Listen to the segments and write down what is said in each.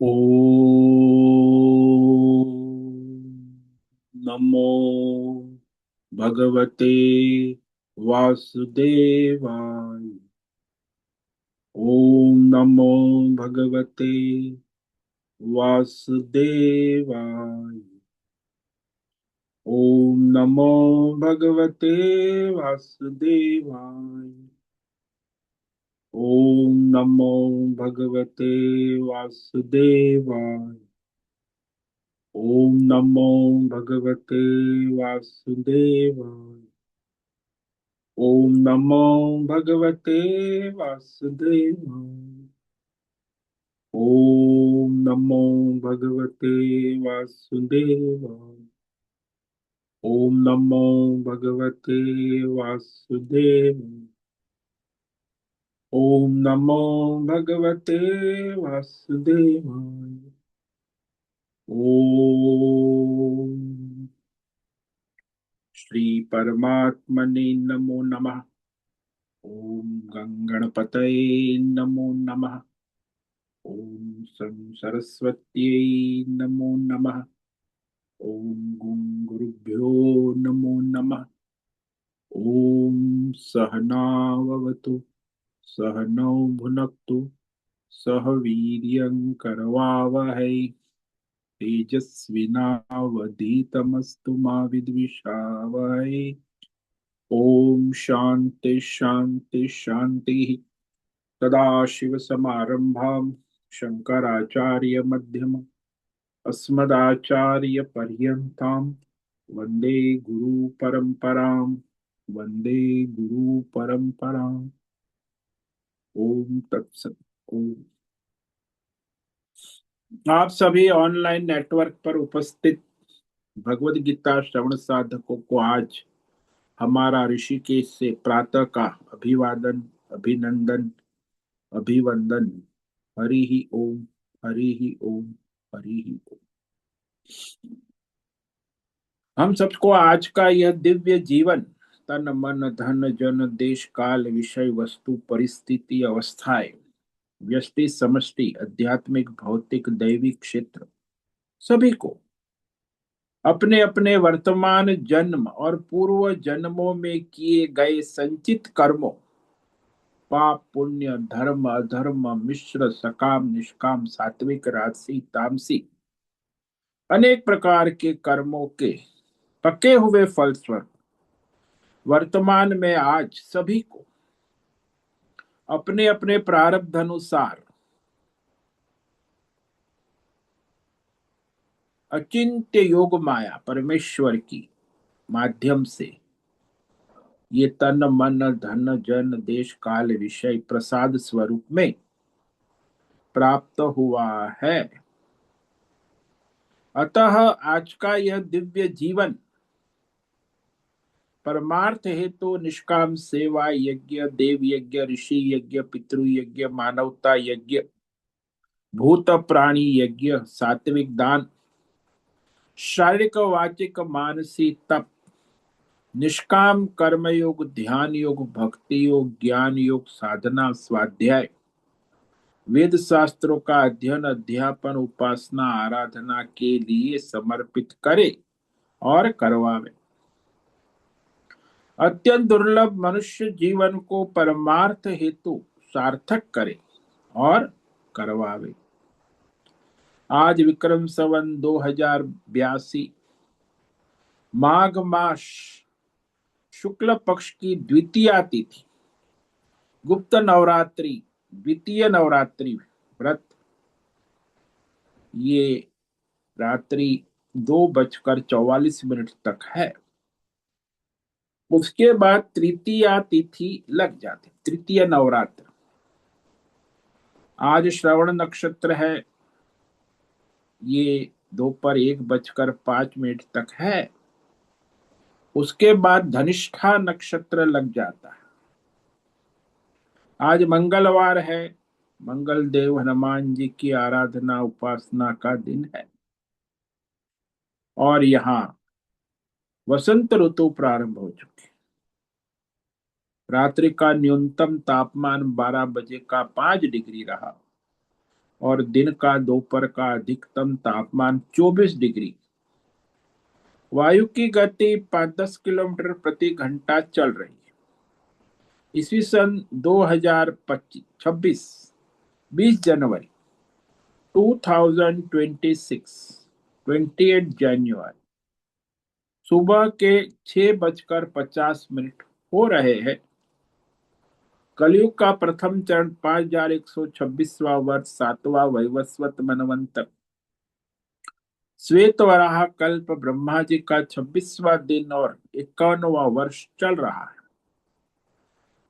ओम नमो भगवते वासुदेवाय। ओम नमो भगवते वासुदेवाय। ओम नमो भगवते वासुदेवाय। ओम नमो भगवते वासुदेवाय। ओम नमो भगवते वासुदेवाय। ओम नमो भगवते वासुदेवाय। ओम नमो भगवते वासुदेवाय। ओम नमो भगवते वासुदेवाय। ओम नमो भगवते वासुदेवाय। ओम श्री परमात्मने नमो नमः। ओम गंगणपतये नमो नमः। ओम सं सरस्वत्यै नमो नमः। ओम गुं गुरुभ्यो नमो नमः। ओम सहनाववतु सहनौ भुनक्तु सह वीर्यं करवावहै तेजस्विनावधीतमस्तु मा विद्विषावहै। ओम शांति शांति शांति। सदाशिवसमारम्भां शंकराचार्य मध्यम अस्मदाचार्यपर्यन्तां वन्दे गुरुपरम्परां। वन्दे गुरुपरम्पराम्। ओम तत्सत। ओम। आप सभी ऑनलाइन नेटवर्क पर उपस्थित भगवत गीता श्रवण साधकों को आज हमारा ऋषिकेश से प्रातः का अभिवादन, अभिनंदन, अभिवंदन। हरि ही ओम। हरि ही ओम। हरि ही ओम। हम सबको आज का यह दिव्य जीवन तन मन धन जन देश काल विषय वस्तु परिस्थिति अवस्थाएं व्यष्टि समष्टि आध्यात्मिक भौतिक दैविक क्षेत्र सभी को अपने अपने वर्तमान जन्म और पूर्व जन्मों में किए गए संचित कर्मों, पाप पुण्य धर्म अधर्म मिश्र सकाम निष्काम सात्विक राजसी तामसी अनेक प्रकार के कर्मों के पके हुए फलस्वरूप वर्तमान में आज सभी को अपने अपने प्रारब्ध अनुसार अचिंत्य योग माया परमेश्वर की माध्यम से ये तन मन धन जन देश काल विषय प्रसाद स्वरूप में प्राप्त हुआ है। अतः आज का यह दिव्य जीवन परमार्थ हेतु तो निष्काम सेवा यज्ञ देव यज्ञ ऋषि यज्ञ पितृ यज्ञ मानवता यज्ञ भूत प्राणी यज्ञ सात्विक दान शारीरिक वाचिक मानसिक तप निष्काम कर्म योग ध्यान योग भक्ति योग ज्ञान योग साधना स्वाध्याय वेद शास्त्रों का अध्ययन अध्यापन उपासना आराधना के लिए समर्पित करे और करवावे। अत्यंत दुर्लभ मनुष्य जीवन को परमार्थ हेतु सार्थक करे और करवावे। आज विक्रम संवत 2082 माघ मास शुक्ल पक्ष की द्वितीया तिथि गुप्त नवरात्रि द्वितीय नवरात्रि व्रत ये रात्रि 2:44 तक है। उसके बाद तृतीया तिथि लग जाती, तृतीय नवरात्र। आज श्रवण नक्षत्र है, ये दोपहर 1:05 तक है। उसके बाद धनिष्ठा नक्षत्र लग जाता है। आज मंगलवार है, मंगल देव हनुमान जी की आराधना उपासना का दिन है। और यहाँ वसंत ऋतु प्रारंभ हो चुकी। रात्रि का न्यूनतम तापमान 12 बजे का 5 डिग्री रहा और दिन का दोपहर का अधिकतम तापमान 24 डिग्री। वायु की गति 5-10 किलोमीटर प्रति घंटा चल रही है। ईस्वी सन 2026, 20 जनवरी 2026, 28 जनवरी, सुबह के 6:50 हो रहे हैं। कलयुग का प्रथम चरण 5126वां वर्ष, 7वां वैवस्वत मनवंतर, श्वेत वराह कल्प, ब्रह्मा जी का 26वां दिन और 51वां वर्ष चल रहा है।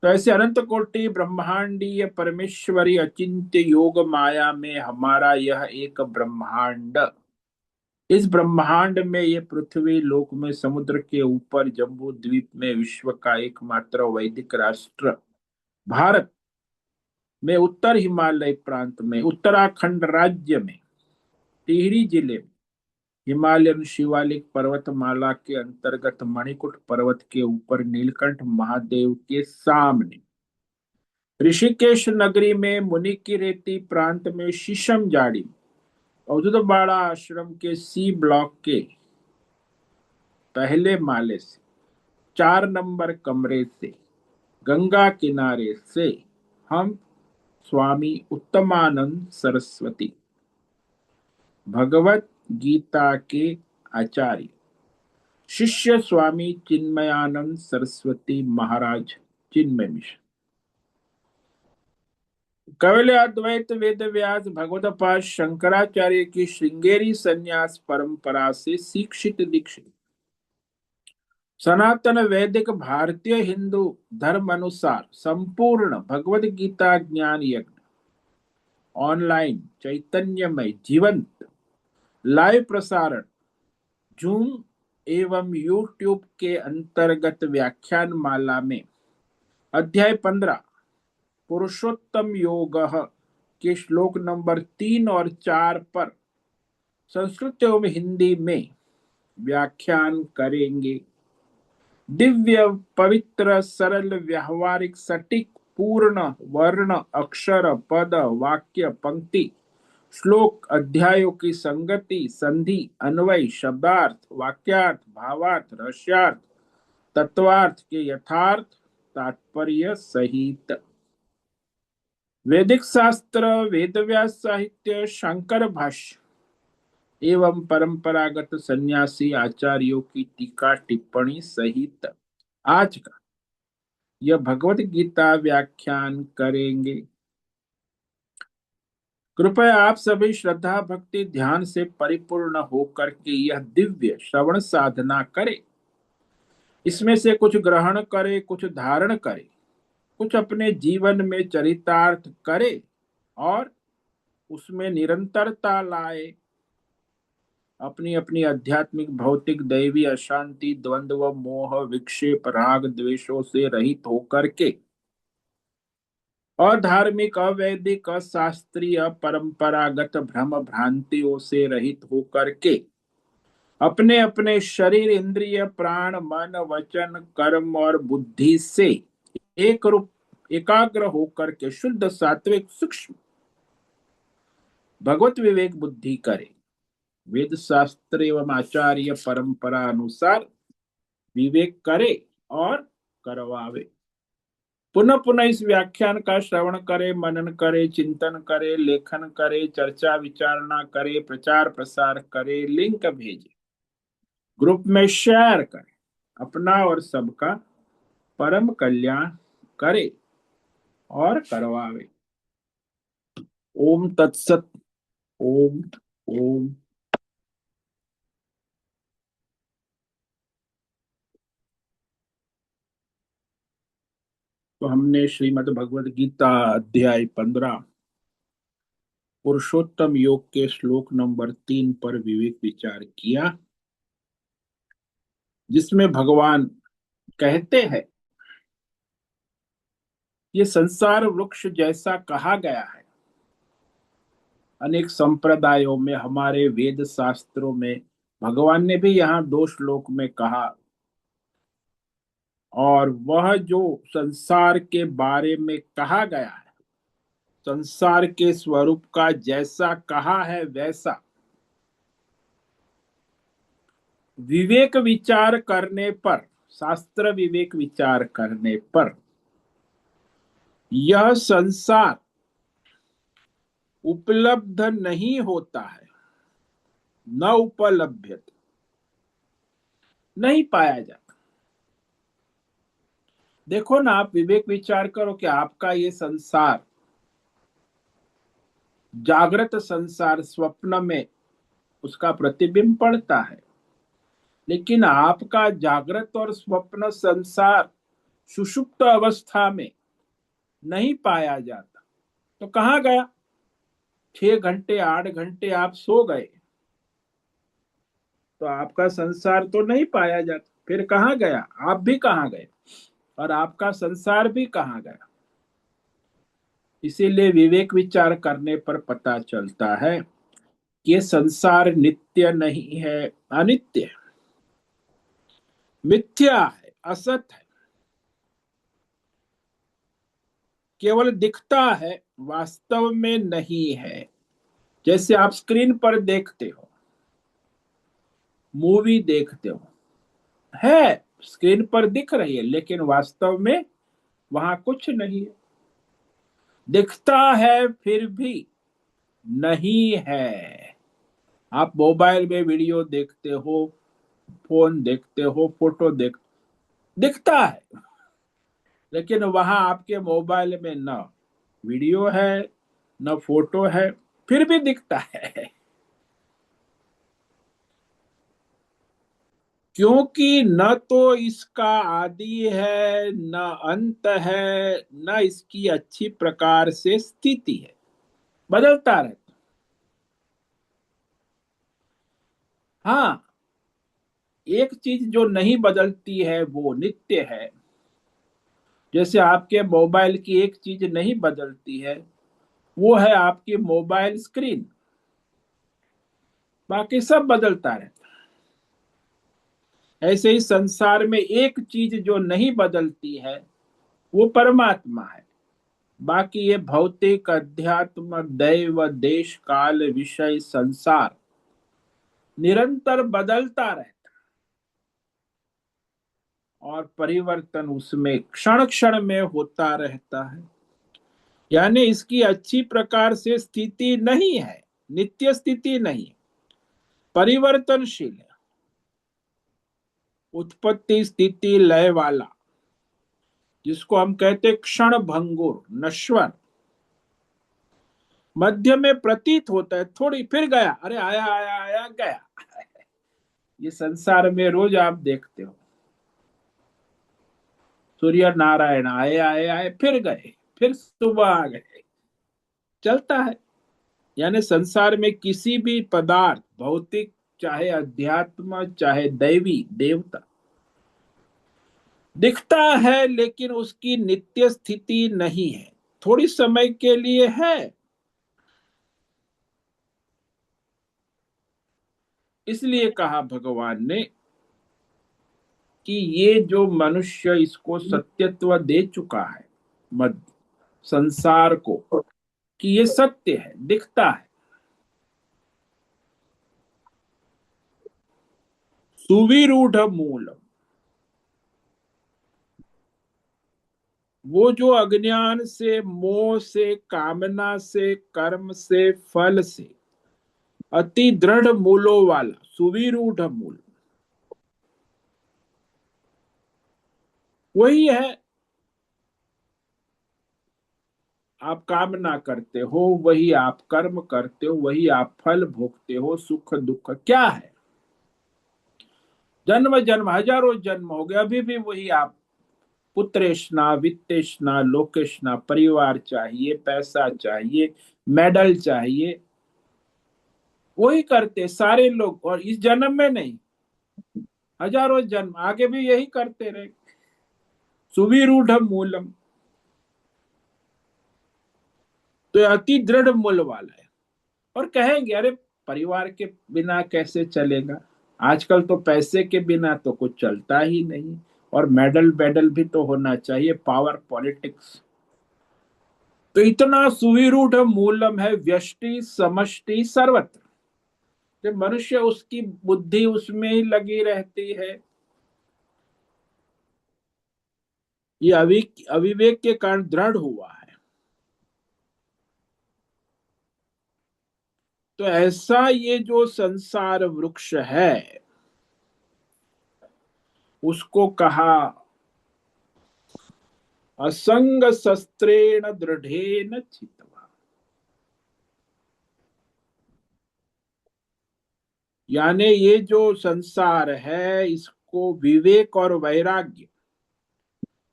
तो ऐसे अनंत कोटि ब्रह्मांडीय परमेश्वरी अचिंत्य योग माया में हमारा यह एक ब्रह्मांड, इस ब्रह्मांड में ये पृथ्वी लोक में, समुद्र के ऊपर, जम्बू द्वीप में, विश्व का एकमात्र वैदिक राष्ट्र भारत में, उत्तर हिमालय प्रांत में, उत्तराखंड राज्य में, टिहरी जिले में, हिमालयन शिवालिक पर्वतमाला के अंतर्गत मणिकूट पर्वत के ऊपर नीलकंठ महादेव के सामने, ऋषिकेश नगरी में, मुनि की रेती प्रांत में, शीशम जाड़ी, अवधूत बाड़ा आश्रम के सी ब्लॉक के पहले माले से, 4 नंबर कमरे से, गंगा किनारे से हम स्वामी उत्तमानंद सरस्वती, भगवत गीता के आचार्य, शिष्य स्वामी चिन्मयानंद सरस्वती महाराज, चिन्मय मिशन, कैवल्य अद्वैत वेद व्यास भगवतपाद शंकराचार्य की श्रृंगेरी संन्यास परंपरा से शिक्षित दीक्षित, सनातन वैदिक भारतीय हिंदू धर्म अनुसार संपूर्ण भगवत गीता ज्ञान यज्ञ ऑनलाइन चैतन्यमय जीवंत लाइव प्रसारण जूम एवं यूट्यूब के अंतर्गत व्याख्यान माला में अध्याय 15 पुरुषोत्तम योग के श्लोक नंबर 3 और 4 पर संस्कृत एवं हिंदी में व्याख्यान करेंगे। दिव्य पवित्र सरल व्यावहारिक सटीक पूर्ण वर्ण अक्षर पद वाक्य पंक्ति श्लोक अध्यायों की संगति संधि अन्वय शब्दार्थ वाक्यार्थ भावार्थ रहस्यार्थ तत्वार्थ के यथार्थ तात्पर्य सहित वैदिक शास्त्र वेदव्यास साहित्य शंकर भाष्य एवं परंपरागत सन्यासी आचार्यों की टीका टिप्पणी सहित आज का यह भगवत गीता व्याख्यान करेंगे। कृपया आप सभी श्रद्धा भक्ति ध्यान से परिपूर्ण होकर के यह दिव्य श्रवण साधना करें। इसमें से कुछ ग्रहण करे, कुछ धारण करे, कुछ अपने जीवन में चरितार्थ करे और उसमें निरंतरता लाए। अपनी अपनी आध्यात्मिक भौतिक दैवी अशांति द्वंद्व मोह विक्षेप राग द्वेषों से रहित होकर के और धार्मिक अवैदिक अशास्त्रीय परंपरागत भ्रम भ्रांतियों से रहित होकर के अपने अपने शरीर इंद्रिय प्राण मन वचन कर्म और बुद्धि से एक रूप एकाग्र होकर के शुद्ध सात्विक सूक्ष्म भगवत विवेक बुद्धि करे। वेद शास्त्र एवं आचार्य परंपरा अनुसार विवेक करे और करवावे। पुनः पुनः इस व्याख्यान का श्रवण करे, मनन करे, चिंतन करे, लेखन करे, चर्चा विचारणा करे, प्रचार प्रसार करे, लिंक भेजे, ग्रुप में शेयर करे, अपना और सबका परम कल्याण करे और करवावे। ओम तत्सत। ओम ओम। तो हमने श्रीमद् भगवद गीता अध्याय 15 पुरुषोत्तम योग के श्लोक नंबर 3 पर विवेक विचार किया, जिसमें भगवान कहते हैं ये संसार वृक्ष जैसा कहा गया है। अनेक संप्रदायों में, हमारे वेद शास्त्रों में भगवान ने भी यहाँ 2 श्लोक में कहा, और वह जो संसार के बारे में कहा गया है संसार के स्वरूप का जैसा कहा है वैसा विवेक विचार करने पर, शास्त्र विवेक विचार करने पर यह संसार उपलब्ध नहीं होता है, न उपलभ्य, नहीं पाया जाता। देखो ना, आप विवेक विचार करो कि आपका ये संसार, जागृत संसार, स्वप्न में उसका प्रतिबिंब पड़ता है, लेकिन आपका जागृत और स्वप्न संसार सुषुप्त अवस्था में नहीं पाया जाता। तो कहाँ गया? 6 घंटे 8 घंटे आप सो गए तो आपका संसार तो नहीं पाया जाता, फिर कहाँ गया? आप भी कहाँ गए और आपका संसार भी कहाँ गया? इसीलिए विवेक विचार करने पर पता चलता है कि ये संसार नित्य नहीं है, अनित्य है, मिथ्या है, असत है, केवल दिखता है, वास्तव में नहीं है। जैसे आप स्क्रीन पर देखते हो, मूवी देखते हो, है स्क्रीन पर दिख रही है, लेकिन वास्तव में वहां कुछ नहीं है। दिखता है फिर भी नहीं है। आप मोबाइल में वीडियो देखते हो, फोन देखते हो, फोटो दिखता है, लेकिन वहां आपके मोबाइल में न वीडियो है न फोटो है, फिर भी दिखता है। क्योंकि न तो इसका आदि है, न अंत है, न इसकी अच्छी प्रकार से स्थिति है, बदलता रहता। हाँ, एक चीज जो नहीं बदलती है वो नित्य है। जैसे आपके मोबाइल की एक चीज नहीं बदलती है, वो है आपकी मोबाइल स्क्रीन, बाकी सब बदलता रहता है। ऐसे ही संसार में एक चीज जो नहीं बदलती है वो परमात्मा है। बाकी ये भौतिक, अध्यात्म, दैव, देश, काल, विषय, संसार निरंतर बदलता रहता है और परिवर्तन उसमें क्षण क्षण में होता रहता है। यानी इसकी अच्छी प्रकार से स्थिति नहीं है, नित्य स्थिति नहीं, परिवर्तनशील है, उत्पत्ति स्थिति लय वाला, जिसको हम कहते क्षण भंगुर, नश्वर, मध्य में प्रतीत होता है, थोड़ी फिर गया, अरे आया आया आया गया। ये संसार में रोज आप देखते हो, सूर्य नारायण आए आए आए फिर गए, फिर सुबह आ गए, चलता है। यानी संसार में किसी भी पदार्थ, भौतिक चाहे अध्यात्म चाहे दैवी देवता, दिखता है लेकिन उसकी नित्य स्थिति नहीं है, थोड़ी समय के लिए है। इसलिए कहा भगवान ने कि ये जो मनुष्य इसको सत्यत्व दे चुका है, मद संसार को, कि ये सत्य है, दिखता है, सुविरूढ़ मूलम, वो जो अज्ञान से, मोह से, कामना से, कर्म से, फल से अति दृढ़ मूलों वाला सुविरूढ़ मूल, वही है। आप कामना करते हो, वही आप कर्म करते हो, वही आप फल भोगते हो, सुख दुख क्या है, जन्म जन्म हजारों जन्म हो गए, अभी भी वही आप, पुत्रेष्णा, वित्तेष्णा, लोकेष्णा, परिवार चाहिए, पैसा चाहिए, मेडल चाहिए, वही करते सारे लोग। और इस जन्म में नहीं, हजारों जन्म आगे भी यही करते रहे। सुविरूढ़ मूलम, तो ये अति दृढ़ मूल वाला है। और कहेंगे अरे परिवार के बिना कैसे चलेगा, आजकल तो पैसे के बिना तो कुछ चलता ही नहीं, और मेडल बेडल भी तो होना चाहिए, पावर पॉलिटिक्स। तो इतना सुविरूढ़ मूलम है व्यष्टि समष्टि सर्वत्र। जब मनुष्य उसकी बुद्धि उसमें ही लगी रहती है, ये अविवेक के कारण दृढ़ हुआ है। तो ऐसा ये जो संसार वृक्ष है, उसको कहा असंग शस्त्रेण दृढ़ेन चित्वा। यानी ये जो संसार है, इसको विवेक और वैराग्य,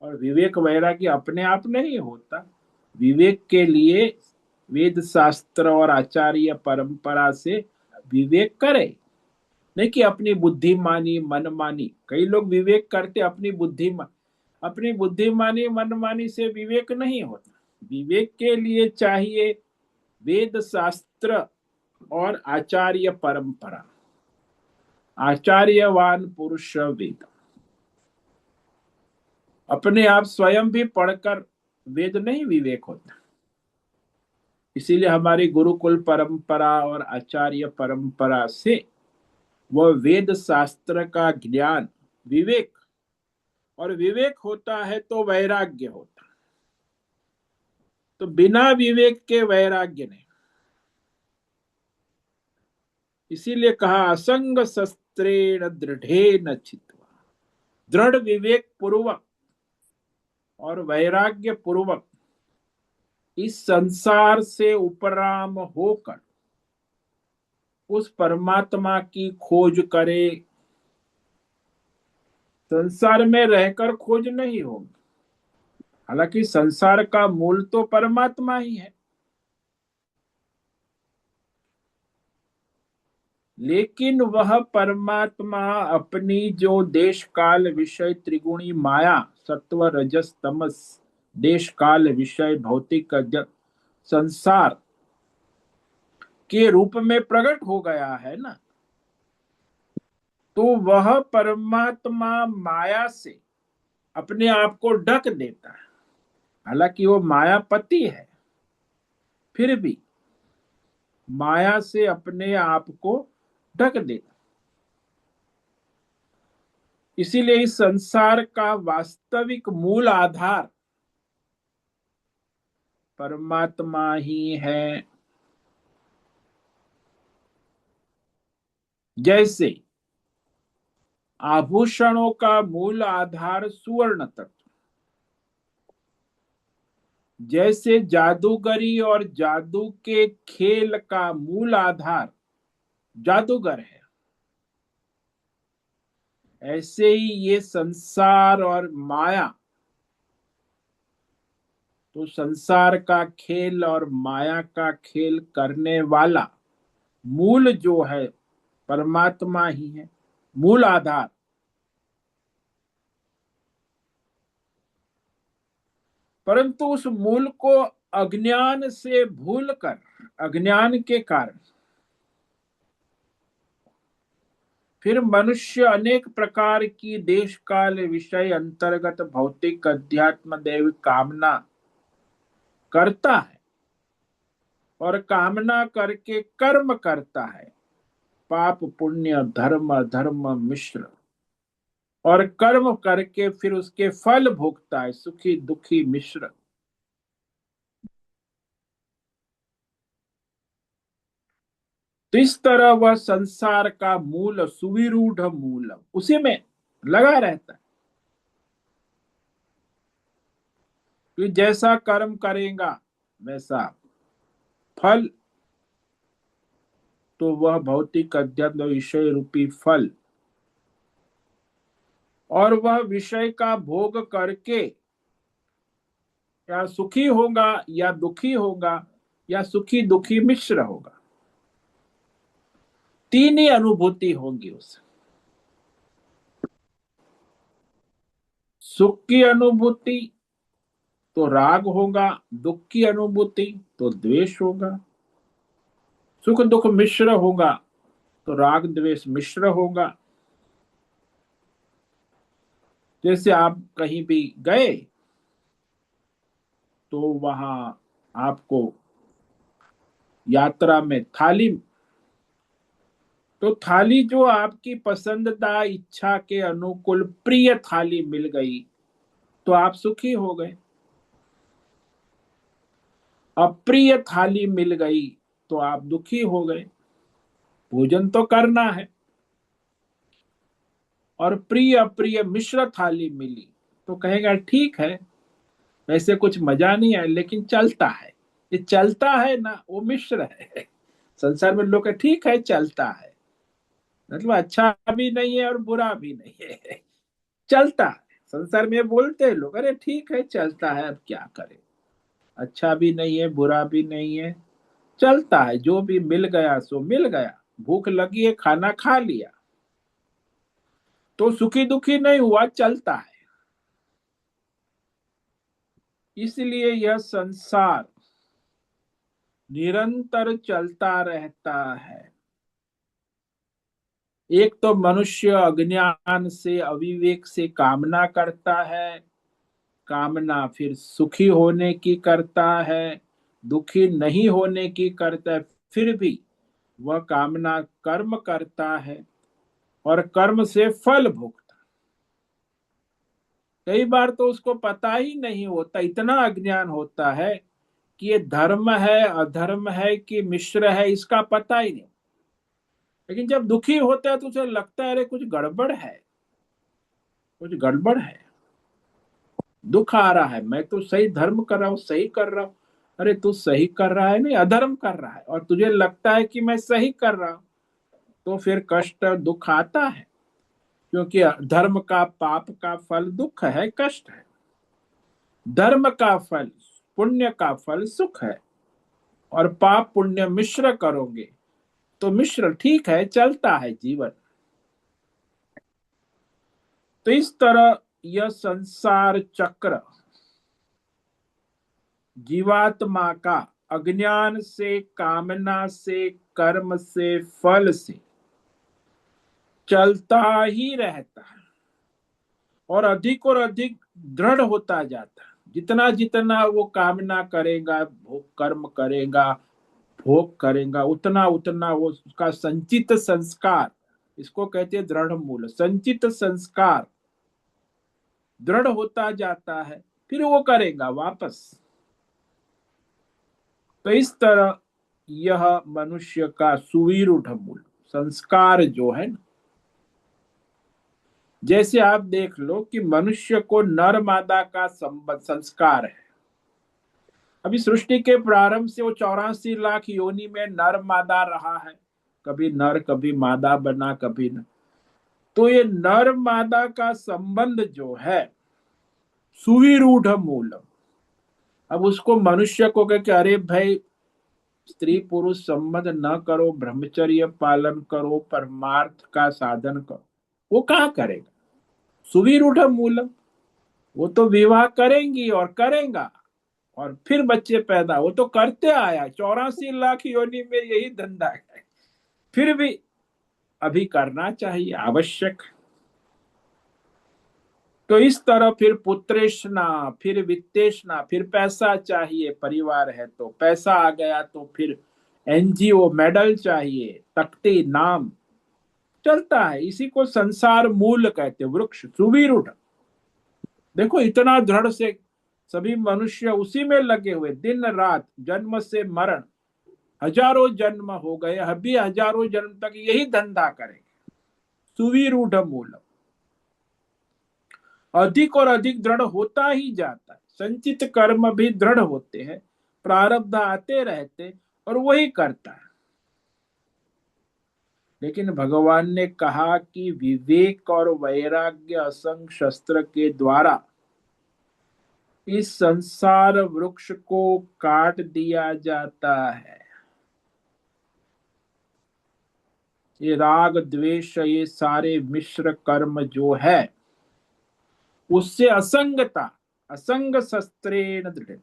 और विवेक वैराग्य अपने आप नहीं होता। विवेक के लिए वेद शास्त्र और आचार्य परंपरा से विवेक करे, नहीं कि अपनी बुद्धिमानी मनमानी। कई लोग विवेक करते अपनी बुद्धिमानी मनमानी से विवेक नहीं होता। विवेक के लिए चाहिए वेद शास्त्र और आचार्य परंपरा। आचार्यवान पुरुष वेद। अपने आप स्वयं भी पढ़कर वेद नहीं विवेक होता। इसीलिए हमारी गुरुकुल परंपरा और आचार्य परंपरा से वह वेद शास्त्र का ज्ञान, विवेक, और विवेक होता है तो वैराग्य होता। तो बिना विवेक के वैराग्य नहीं। इसीलिए कहा असंग शस्त्रेण दृढ़ेन चित्वा। दृढ़ विवेक पूर्वक और वैराग्य पूर्वक इस संसार से उपराम होकर उस परमात्मा की खोज करे। संसार में रहकर खोज नहीं होगी, हालांकि संसार का मूल तो परमात्मा ही है, लेकिन वह परमात्मा अपनी जो देश काल विषय त्रिगुणी माया, सत्व रजस तमस, देश काल विषय भौतिक संसार के रूप में प्रकट हो गया है ना। तो वह परमात्मा माया से अपने आप को ढक देता है। हालांकि वो मायापति है, फिर भी माया से अपने आप को ढक देता। इसीलिए इस संसार का वास्तविक मूल आधार परमात्मा ही है। जैसे आभूषणों का मूल आधार सुवर्ण तत्व, जैसे जादूगरी और जादू के खेल का मूल आधार जादूगर है, ऐसे ही ये संसार और माया, तो संसार का खेल और माया का खेल करने वाला मूल जो है परमात्मा ही है, मूल आधार। परंतु उस मूल को अज्ञान से भूलकर, अज्ञान के कारण फिर मनुष्य अनेक प्रकार की देश काल विषय अंतर्गत भौतिक अध्यात्म दैव कामना करता है, और कामना करके कर्म करता है, पाप पुण्य धर्म अधर्म मिश्र, और कर्म करके फिर उसके फल भोगता है, सुखी दुखी मिश्र। तो इस तरह वह संसार का मूल सुविरूढ़ मूल उसी में लगा रहता है कि जैसा कर्म करेगा वैसा फल। तो वह भौतिक अध्यात्म विषय रूपी फल, और वह विषय का भोग करके या सुखी होगा या दुखी होगा, या सुखी दुखी मिश्र होगा। तीन ही अनुभूति होंगी उसे। सुख की अनुभूति तो राग होगा, दुख की अनुभूति तो द्वेष होगा, सुख दुख मिश्र होगा तो राग द्वेष मिश्र होगा। जैसे आप कहीं भी गए तो वहां आपको यात्रा में थाली, तो थाली जो आपकी पसंदीदा इच्छा के अनुकूल प्रिय थाली मिल गई तो आप सुखी हो गए। अप्रिय थाली मिल गई तो आप दुखी हो गए। भोजन तो करना है, और प्रिय अप्रिय मिश्र थाली मिली तो कहेगा ठीक है, वैसे कुछ मजा नहीं है लेकिन चलता है। ये चलता है ना, वो मिश्र है। संसार में लोग ठीक है चलता है, मतलब अच्छा भी नहीं है और बुरा भी नहीं है, चलता है। संसार में बोलते हैं लोग, अरे ठीक है चलता है, अब क्या करें, अच्छा भी नहीं है बुरा भी नहीं है, चलता है, जो भी मिल गया सो मिल गया। भूख लगी है, खाना खा लिया, तो सुखी दुखी नहीं हुआ, चलता है। इसलिए यह संसार निरंतर चलता रहता है। एक तो मनुष्य अज्ञान से अविवेक से कामना करता है, कामना फिर सुखी होने की करता है, दुखी नहीं होने की करता है, फिर भी वह कामना कर्म करता है और कर्म से फल भोगता। कई बार तो उसको पता ही नहीं होता, इतना अज्ञान होता है कि ये धर्म है अधर्म है कि मिश्र है, इसका पता ही नहीं। लेकिन जब दुखी होता है तो उसे लगता है अरे कुछ गड़बड़ है, कुछ गड़बड़ है, दुख आ रहा है, मैं तो सही धर्म कर रहा हूँ, सही कर रहा हूँ। अरे तू सही कर रहा है नहीं, अधर्म कर रहा है, और तुझे लगता है कि मैं सही कर रहा हूँ, तो फिर कष्ट दुख आता है। क्योंकि धर्म का पाप का फल दुख है, कष्ट है। धर्म का फल पुण्य का फल सुख है, और पाप पुण्य मिश्र करोगे तो मिश्र ठीक है, चलता है जीवन। तो इस तरह यह संसार चक्र जीवात्मा का अज्ञान से, कामना से, कर्म से, फल से चलता ही रहता है, और अधिक दृढ़ होता जाता है। जितना जितना वो कामना करेगा, भोग कर्म करेगा, भोग करेगा, उतना उतना वो उसका संचित संस्कार, इसको कहते हैं दृढ़ मूल, संचित संस्कार दृढ़ होता जाता है, फिर वो करेगा वापस। तो इस तरह यह मनुष्य का सुविरूढ़ मूल संस्कार जो है ना, जैसे आप देख लो कि मनुष्य को नर मादा का संबंध संस्कार है। अभी सृष्टि के प्रारंभ से वो 84 लाख योनि में नर मादा रहा है, कभी नर कभी मादा बना कभी न। तो ये नर मादा का संबंध जो है सुविरूढ़ मूलम। अब उसको मनुष्य को कह के अरे भाई स्त्री पुरुष संबंध न करो, ब्रह्मचर्य पालन करो, परमार्थ का साधन करो, वो कहाँ करेगा। सुविरूढ़ मूलम, वो तो विवाह करेंगी और करेगा, और फिर बच्चे पैदा, वो तो करते आया 84 लाख योनि में, यही धंधा है। फिर भी अभी करना चाहिए, आवश्यक। तो इस तरह फिर पुत्रेशना, फिर वित्तेशना, फिर पैसा चाहिए, परिवार है तो पैसा आ गया, तो फिर एनजीओ मेडल चाहिए, तख्ती नाम, चलता है। इसी को संसार मूल कहते, वृक्ष सुविरूढ़। देखो इतना दृढ़ से सभी मनुष्य उसी में लगे हुए, दिन रात, जन्म से मरण, हजारों जन्म हो गए, अभी हजारों जन्म तक यही धंधा करेंगे। सुविरूढ़ मूल अधिक और अधिक दृढ़ होता ही जाता है। संचित कर्म भी दृढ़ होते हैं, प्रारब्ध आते रहते, और वही करता है। लेकिन भगवान ने कहा कि विवेक और वैराग्य असंग शस्त्र के द्वारा इस संसार वृक्ष को काट दिया जाता है। ये राग द्वेष ये सारे मिश्र कर्म जो है, उससे असंगता, असंग शस्त्रेण दृढ़।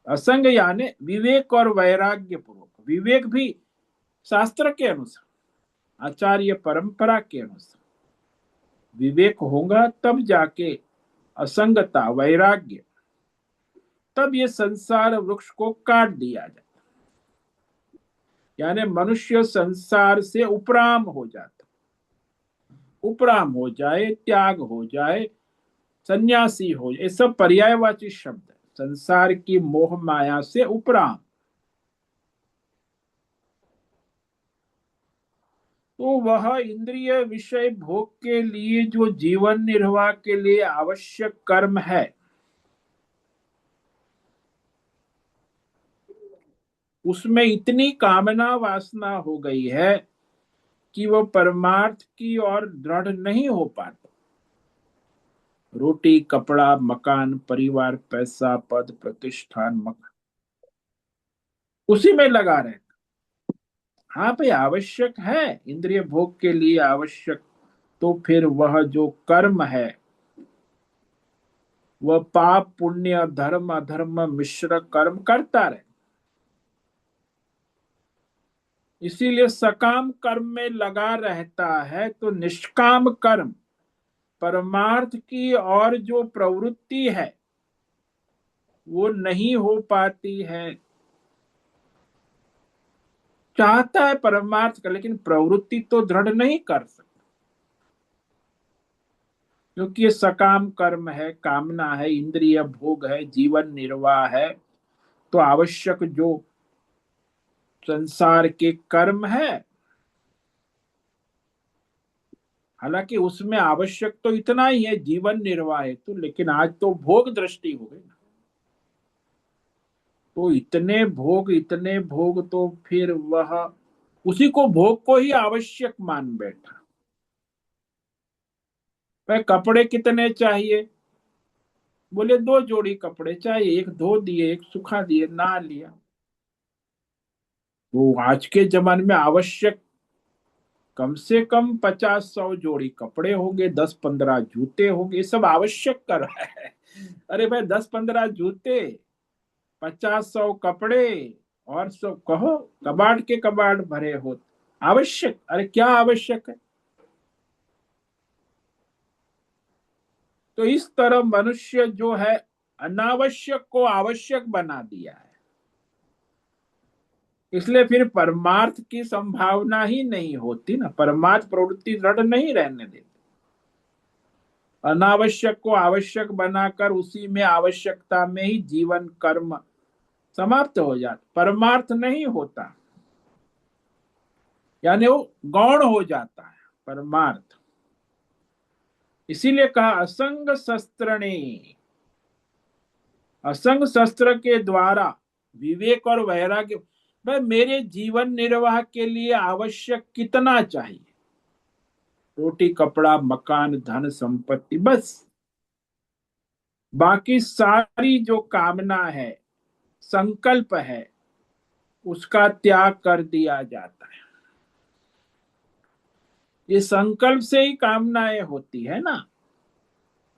असंग यानी विवेक और वैराग्य पूर्वक, विवेक भी शास्त्र के अनुसार, आचार्य परंपरा के अनुसार विवेक होगा, तब जाके असंगता वैराग्य, तब ये संसार वृक्ष को काट दिया जाए, यानी मनुष्य संसार से उपराम हो जाता, उपराम हो जाए, त्याग हो जाए, सन्यासी हो जाए, ये सब पर्यायवाची शब्द है। संसार की मोह माया से उपराम, तो वह इंद्रिय विषय भोग के लिए जो जीवन निर्वाह के लिए आवश्यक कर्म है, उसमें इतनी कामना वासना हो गई है कि वह परमार्थ की ओर दृढ़ नहीं हो पाता। रोटी, कपड़ा, मकान, परिवार, पैसा, पद, प्रतिष्ठान, मकान, उसी में लगा रहे। हाँ भाई, आवश्यक है, इंद्रिय भोग के लिए आवश्यक, तो फिर वह जो कर्म है, वह पाप पुण्य धर्म अधर्म मिश्र कर्म करता रहे। इसीलिए सकाम कर्म में लगा रहता है, तो निष्काम कर्म, परमार्थ की और जो प्रवृत्ति है वो नहीं हो पाती है। चाहता है परमार्थ का, लेकिन प्रवृत्ति तो दृढ़ नहीं कर सकता, क्योंकि ये सकाम कर्म है, कामना है, इंद्रिय भोग है, जीवन निर्वाह है। तो आवश्यक जो संसार के कर्म है, हालांकि उसमें आवश्यक तो इतना ही है जीवन निर्वाह हेतु, लेकिन आज तो भोग दृष्टि हो गई ना, तो इतने भोग, इतने भोग, तो फिर वह उसी को भोग को ही आवश्यक मान बैठा। भाई कपड़े कितने चाहिए? बोले 2 जोड़ी कपड़े चाहिए, एक धो दिए, एक सुखा दिए, नहा लिया। वो आज के जमाने में आवश्यक कम से कम 50-100 जोड़ी कपड़े होंगे, 10-15 जूते होंगे, ये सब आवश्यक कर रहा है। अरे भाई, 10-15 जूते, 50-100 कपड़े, और सब कहो कबाड़ के कबाड़ भरे हो। आवश्यक? अरे क्या आवश्यक है? तो इस तरह मनुष्य जो है, अनावश्यक को आवश्यक बना दिया है। इसलिए फिर परमार्थ की संभावना ही नहीं होती ना, परमार्थ प्रवृत्ति दृढ़ नहीं रहने देती। अनावश्यक को आवश्यक बनाकर उसी में आवश्यकता में ही जीवन कर्म समाप्त हो जाता, परमार्थ नहीं होता, यानी वो गौण हो जाता है परमार्थ। इसीलिए कहा असंग शस्त्र ने, असंग शस्त्र के द्वारा विवेक और वैराग्य। भाई मेरे जीवन निर्वाह के लिए आवश्यक कितना चाहिए? रोटी, कपड़ा, मकान, धन संपत्ति, बस। बाकी सारी जो कामना है, संकल्प है, उसका त्याग कर दिया जाता है। ये संकल्प से ही कामनाएं होती है ना,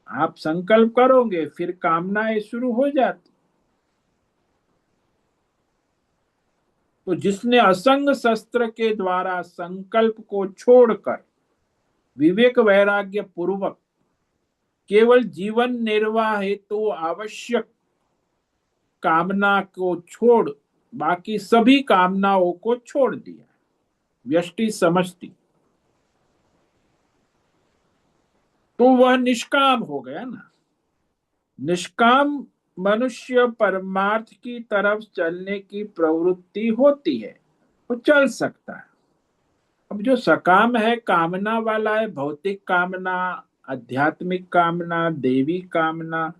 आप संकल्प करोगे फिर कामनाएं शुरू हो जाती। तो जिसने असंग शस्त्र के द्वारा संकल्प को छोड़कर विवेक वैराग्य पूर्वक केवल जीवन निर्वाह हेतु तो आवश्यक कामना को छोड़ बाकी सभी कामनाओं को छोड़ दिया, व्यष्टि समष्टि, तो वह निष्काम हो गया ना। निष्काम मनुष्य परमार्थ की तरफ चलने की प्रवृत्ति होती है, वो चल सकता है। अब जो सकाम है, कामना वाला है, भौतिक कामना, आध्यात्मिक कामना, देवी कामना,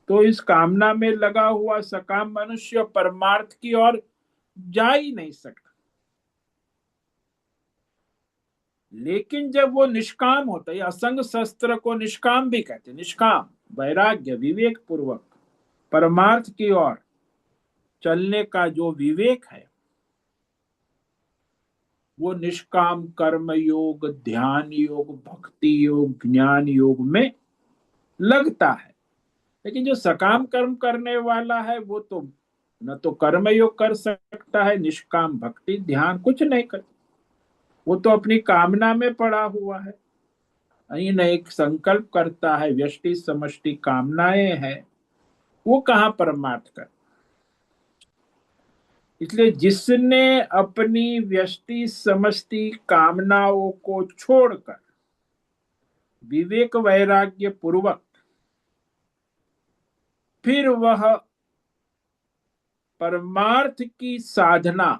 तो इस कामना में लगा हुआ सकाम मनुष्य परमार्थ की ओर जा ही नहीं सकता। लेकिन जब वो निष्काम होता है, असंग शस्त्र को निष्काम भी कहते हैं, निष्काम वैराग्य विवेक पूर्वक परमार्थ की ओर चलने का जो विवेक है, वो निष्काम कर्म योग, ध्यान योग, भक्ति योग, ज्ञान योग में लगता है। लेकिन जो सकाम कर्म करने वाला है, वो तो न तो कर्म योग कर सकता है, निष्काम भक्ति ध्यान कुछ नहीं कर, वो तो अपनी कामना में पड़ा हुआ है। न एक संकल्प करता है, व्यष्टि समष्टि कामनाएं हैं, वो कहाँ परमार्थ कर। इसलिए जिसने अपनी व्यष्टि समष्टि कामनाओं को छोड़कर विवेक वैराग्य पूर्वक फिर वह परमार्थ की साधना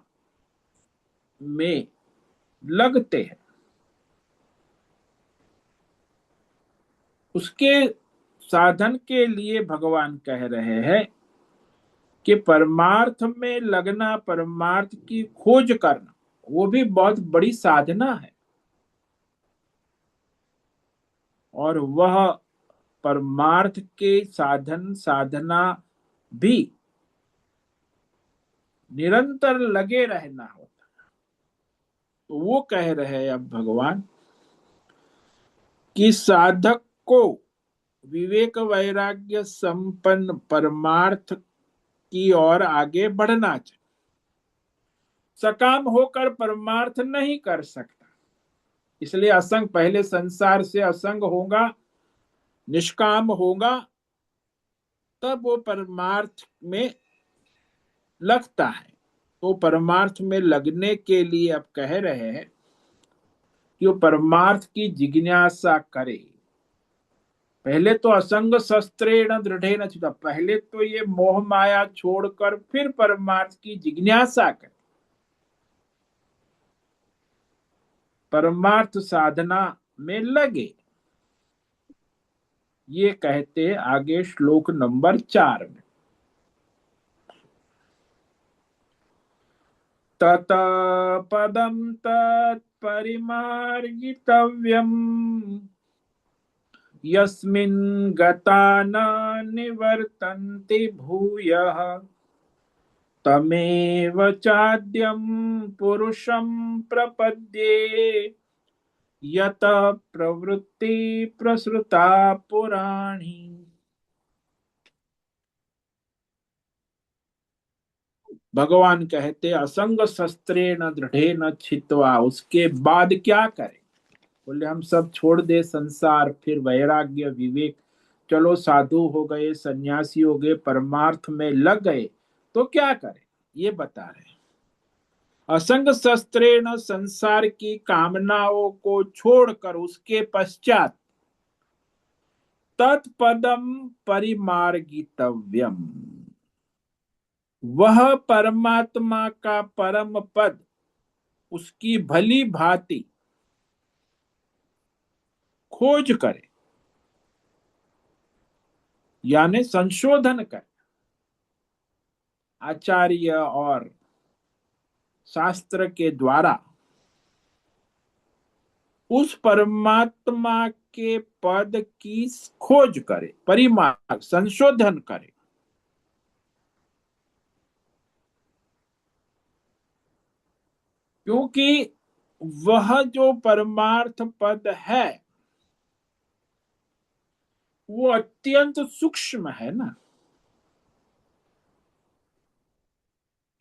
में लगते हैं, उसके साधन के लिए भगवान कह रहे हैं कि परमार्थ में लगना, परमार्थ की खोज करना, वो भी बहुत बड़ी साधना है। और वह परमार्थ के साधन साधना भी निरंतर लगे रहना होता। तो वो कह रहे हैं अब भगवान कि साधक को विवेक वैराग्य संपन्न परमार्थ की ओर आगे बढ़ना चाहिए। सकाम होकर परमार्थ नहीं कर सकता, इसलिए असंग, पहले संसार से असंग होगा, निष्काम होगा, तब वो परमार्थ में लगता है। तो परमार्थ में लगने के लिए अब कह रहे हैं कि वो परमार्थ की जिज्ञासा करे। पहले तो असंग शस्त्रेण दृढ़ेन चित्तः, पहले तो ये मोह माया छोड़कर फिर परमार्थ की जिज्ञासा करे, परमार्थ साधना में लगे। ये कहते आगे श्लोक नंबर 4 में। तत पदम तत्परिमार्गितव्यम् यस्मिन् गता न निवर्तन्ते भूयः तमेव चाद्यं पुरुषं प्रपद्ये यत प्रवृत्ति प्रसृता पुराणी। भगवान कहते असंग शस्त्रेण दृढ़ेन छित्त्वा, उसके बाद क्या करें। बोले हम सब छोड़ दे संसार, फिर वैराग्य विवेक, चलो साधु हो गए, सन्यासी हो गए, परमार्थ में लग गए, तो क्या करें ये बता रहे। असंग शस्त्रेण, संसार की कामनाओं को छोड़कर उसके पश्चात तत्पदम परिमार्गितव्यम, वह परमात्मा का परम पद, उसकी भली भांति खोज करे, यानी संशोधन करे। आचार्य और शास्त्र के द्वारा उस परमात्मा के पद की खोज करे, परिमार्ग, संशोधन करे। क्योंकि वह जो परमार्थ पद है वो अत्यंत सूक्ष्म है ना,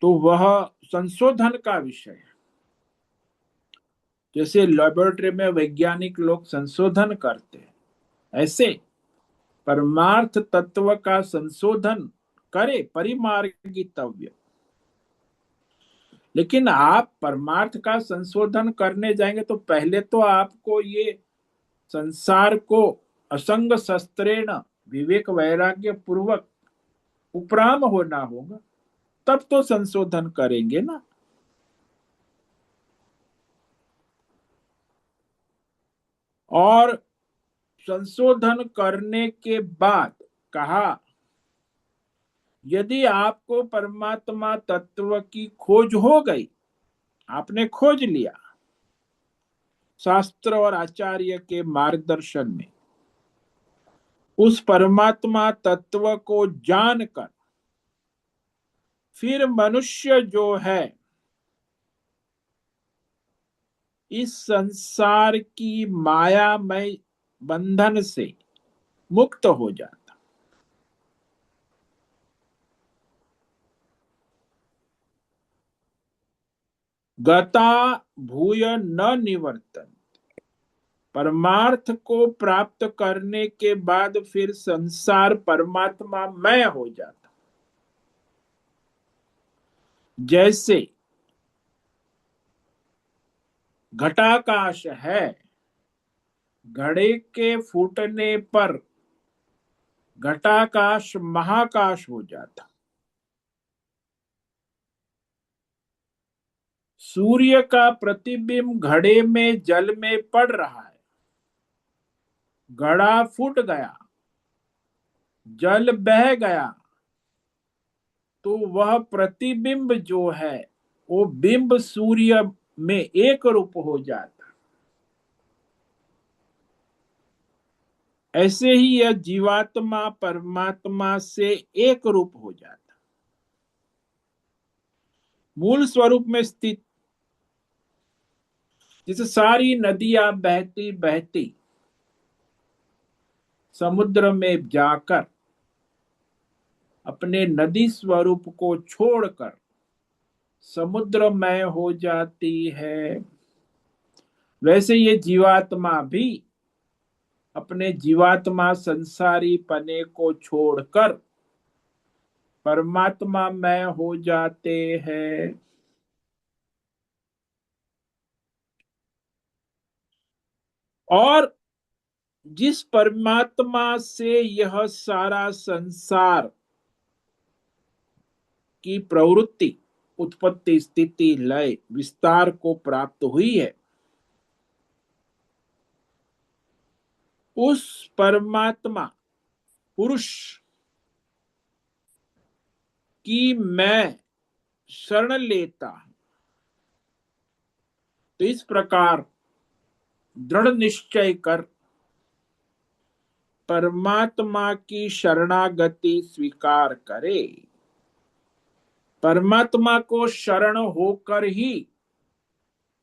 तो वह संशोधन का विषय है। जैसे लेबोरेटरी में वैज्ञानिक लोग संशोधन करते हैं, ऐसे परमार्थ तत्व का संशोधन करे, परिमार्गितव्य। लेकिन आप परमार्थ का संशोधन करने जाएंगे तो पहले तो आपको ये संसार को असंग शस्त्रेण विवेक वैराग्य पूर्वक उपराम होना होगा, तब तो संशोधन करेंगे ना। और संशोधन करने के बाद कहा, यदि आपको परमात्मा तत्व की खोज हो गई, आपने खोज लिया शास्त्र और आचार्य के मार्गदर्शन में, उस परमात्मा तत्व को जानकर फिर मनुष्य जो है इस संसार की मायामय बंधन से मुक्त हो जाता। गता भूय न निवर्तन, परमार्थ को प्राप्त करने के बाद फिर संसार परमात्मा मय हो जाता। जैसे घटाकाश है, घड़े के फूटने पर घटाकाश महाकाश हो जाता। सूर्य का प्रतिबिंब घड़े में जल में पड़ रहा है, घड़ा फूट गया, जल बह गया, तो वह प्रतिबिंब जो है वो बिंब सूर्य में एक रूप हो जाता। ऐसे ही यह जीवात्मा परमात्मा से एक रूप हो जाता, मूल स्वरूप में स्थित। जिसे सारी नदियां बहती बहती समुद्र में जाकर अपने नदी स्वरूप को छोड़कर समुद्रमय हो जाती है, वैसे ये जीवात्मा भी अपने जीवात्मा संसारी पने को छोड़कर परमात्मा मय हो जाते हैं। और जिस परमात्मा से यह सारा संसार की प्रवृत्ति, उत्पत्ति, स्थिति, लय, विस्तार को प्राप्त हुई है, उस परमात्मा पुरुष की मैं शरण लेता हूं। तो इस प्रकार दृढ़ निश्चय कर परमात्मा की शरणागति स्वीकार करे। परमात्मा को शरण होकर ही